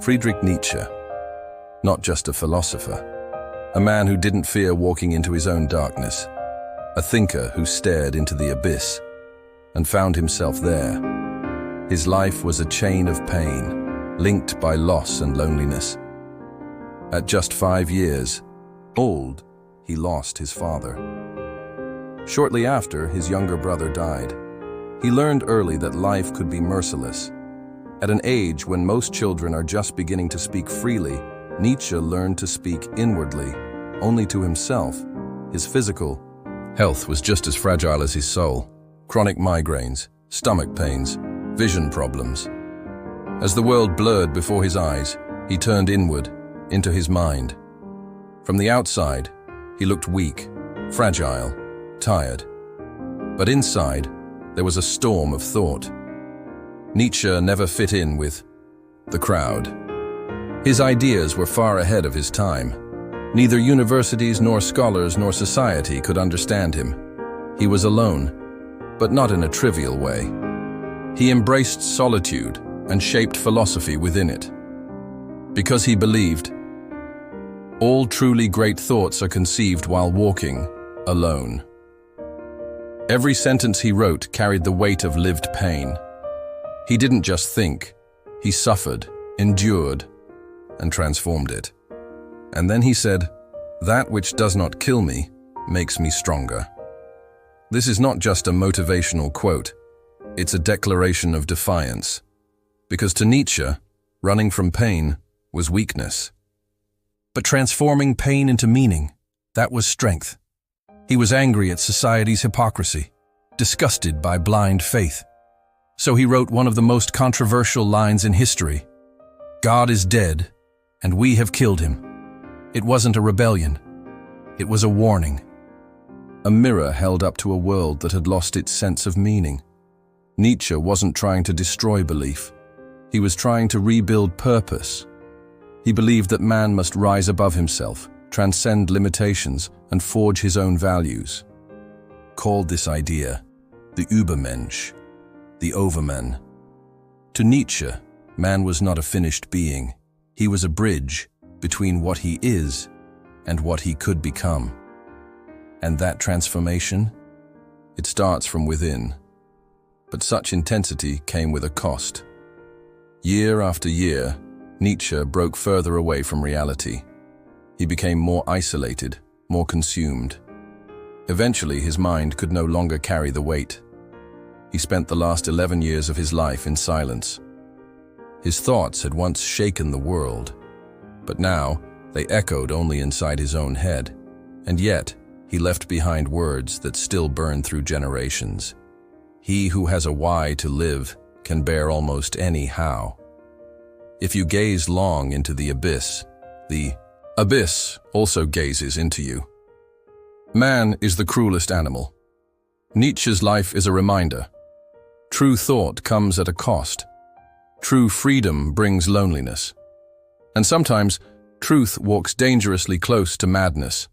Friedrich Nietzsche, not just a philosopher, a man who didn't fear walking into his own darkness, a thinker who stared into the abyss and found himself there. His life was a chain of pain, linked by loss and loneliness. At just 5 years old, he lost his father. Shortly after, his younger brother died. He learned early that life could be merciless. At an age when most children are just beginning to speak freely, Nietzsche learned to speak inwardly, only to himself. His physical health was just as fragile as his soul. Chronic migraines, stomach pains, vision problems. As the world blurred before his eyes, he turned inward, into his mind. From the outside, he looked weak, fragile, tired. But inside, there was a storm of thought. Nietzsche never fit in with the crowd. His ideas were far ahead of his time. Neither universities nor scholars nor society could understand him. He was alone, but not in a trivial way. He embraced solitude and shaped philosophy within it. Because he believed, all truly great thoughts are conceived while walking alone. Every sentence he wrote carried the weight of lived pain. He didn't just think, he suffered, endured, and transformed it. And then he said, "That which does not kill me makes me stronger." This is not just a motivational quote, it's a declaration of defiance. Because to Nietzsche, running from pain was weakness. But transforming pain into meaning, that was strength. He was angry at society's hypocrisy, disgusted by blind faith. So he wrote one of the most controversial lines in history: "God is dead, and we have killed him." It wasn't a rebellion. It was a warning. A mirror held up to a world that had lost its sense of meaning. Nietzsche wasn't trying to destroy belief. He was trying to rebuild purpose. He believed that man must rise above himself, transcend limitations, and forge his own values. Called this idea the Übermensch, the Overman. To Nietzsche, man was not a finished being. He was a bridge between what he is and what he could become. And that transformation, it starts from within. But such intensity came with a cost. Year after year, Nietzsche broke further away from reality. He became more isolated, more consumed. Eventually, his mind could no longer carry the weight. He spent the last 11 years of his life in silence. His thoughts had once shaken the world, but now they echoed only inside his own head. And yet, he left behind words that still burn through generations. He who has a why to live can bear almost any how. If you gaze long into the abyss also gazes into you. Man is the cruelest animal. Nietzsche's life is a reminder. True thought comes at a cost. True freedom brings loneliness. And sometimes, truth walks dangerously close to madness.